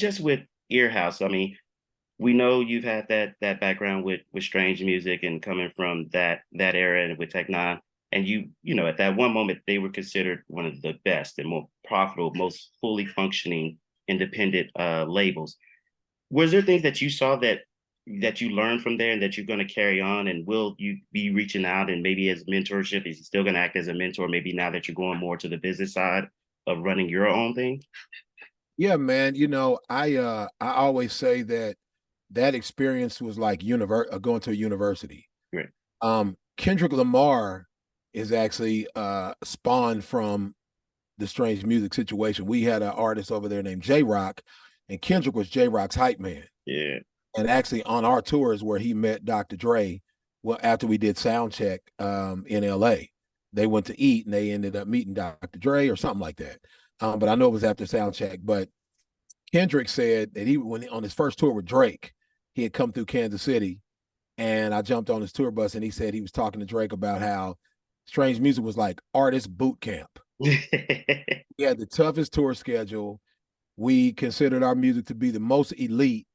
just with Earhouse, I mean, we know you've had that background with strange music and coming from that era and with Tech Nine. And at that one moment they were considered one of the best and more profitable, most fully functioning independent labels. Was there things that you saw that you learned from there and that you're going to carry on? And will you be reaching out and maybe as mentorship, is he still going to act as a mentor? Maybe now that you're going more to the business side of running your own thing? Yeah, man. I always say that experience was like going to a university. Right. Kendrick Lamar is actually spawned from the strange music situation. We had an artist over there named J Rock, and Kendrick was J Rock's hype man. Yeah. And actually on our tours where he met Dr. Dre, well, after we did sound check in LA, they went to eat and they ended up meeting Dr. Dre or something like that. But I know it was after sound check. But Kendrick said that when on his first tour with Drake, he had come through Kansas City, and I jumped on his tour bus, and he said he was talking to Drake about how Strange Music was like artist boot camp. We had the toughest tour schedule. We considered our music to be the most elite,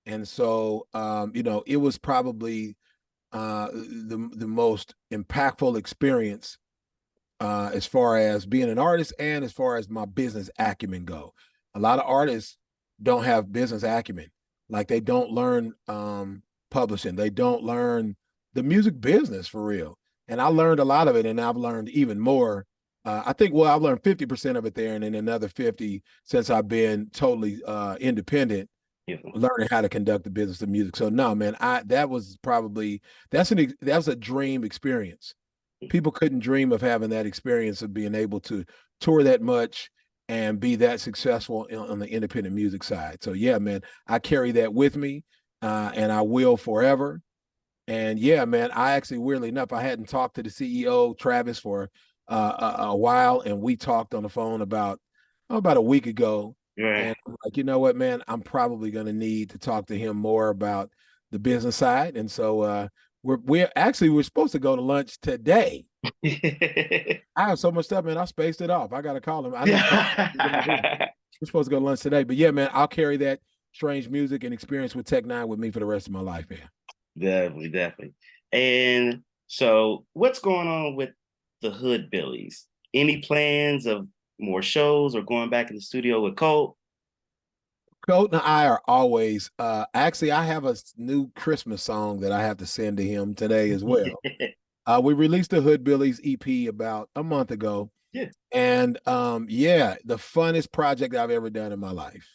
and so it was probably the most impactful experience as far as being an artist and as far as my business acumen go. A lot of artists don't have business acumen. Like they don't learn publishing. They don't learn the music business for real. And I learned a lot of it, and I've learned even more. I think, well, I've learned 50% of it there, and then another 50 since I've been totally independent, Yeah. learning how to conduct the business of music. So no, man, that was probably that was a dream experience. People couldn't dream of having that experience of being able to tour that much and be that successful on the independent music side. So yeah, man, I carry that with me, and I will forever. And yeah, man, I actually, weirdly enough, I hadn't talked to the CEO Travis for a while, and we talked on the phone about a week ago. Right. And I'm like, you know what, man, I'm probably going to need to talk to him more about the business side. And so we're supposed to go to lunch today. I have so much stuff, man. I spaced it off. I got to call him. I need to call him. We're supposed to go to lunch today, but yeah, man, I'll carry that strange music and experience with Tech Nine with me for the rest of my life, man. Definitely, definitely. And so, what's going on with the Hood Billies? Any plans of more shows or going back in the studio with Colt? Colt and I are always actually I have a new Christmas song that I have to send to him today as well. We released the Hood Billies EP about a month ago. Yeah. And yeah, the funnest project I've ever done in my life.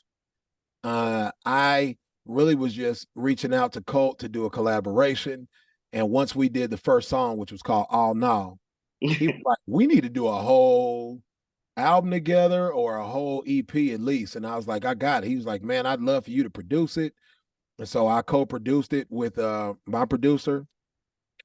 I really was just reaching out to Colt to do a collaboration. And once we did the first song, which was called All Now, he was like, we need to do a whole album together or a whole EP at least. And I was like, I got it. He was like, man, I'd love for you to produce it. And so I co-produced it with my producer,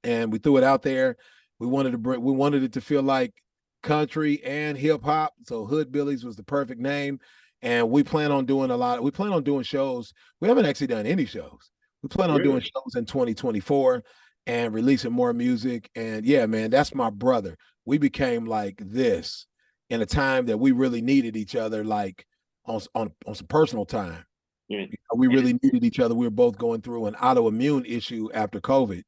and we threw it out there. We wanted it to feel like country and hip hop. So Hood Billies was the perfect name. And we plan on doing we plan on doing shows. We haven't actually done any shows. We plan on doing Really? shows in 2024 and releasing more music. And yeah, man, that's my brother. We became like this in a time that we really needed each other, like on some personal time. Yeah. We And really needed each other. We were both going through an autoimmune issue after COVID,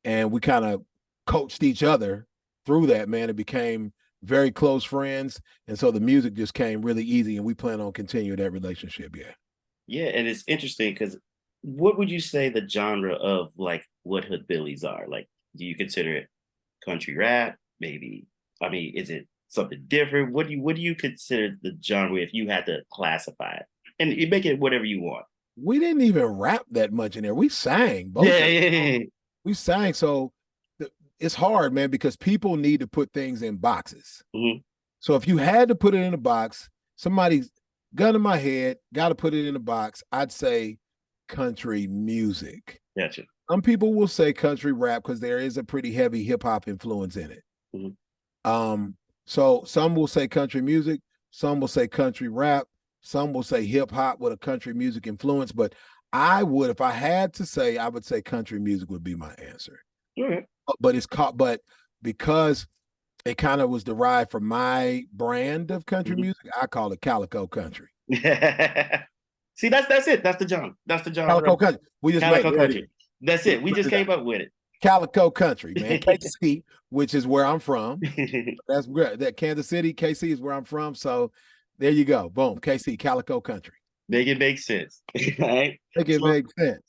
and we kind of coached each other through that, man. It became very close friends, and so the music just came really easy, and we plan on continuing that relationship. Yeah. yeah, and it's interesting because what would you say the genre of like what Hood Billies are? Like, do you consider it country rap? Maybe. I mean, is it something different? What do you consider the genre if you had to classify it? And you make it whatever you want. We didn't even rap that much in there. We sang both Yeah, of us. yeah, yeah. We sang, so it's hard, man, because people need to put things in boxes. Hmm. So if you had to put it in a box, somebody's gun in my head, got to put it in a box. I'd say country music. Gotcha. Some people will say country rap because there is a pretty heavy hip hop influence in it. Hmm. Um, so some will say country music, some will say country rap, some will say hip hop with a country music influence. But I would, if I had to say, I would say country music would be my answer. All right. But it's called, but because it kind of was derived from my brand of country Mhm. music, I call it Calico country. See, that's it. That's the genre. That's the genre Calico right there. Country. We just made it. Calico There it Country. is. That's it. We just came up with Calico Country, man. KC, which is where I'm from. it. That's great. That Kansas City, KC is where I'm from. So there you go. Boom. KC, Calico Country. Make it make sense. Right? Make it So make sense.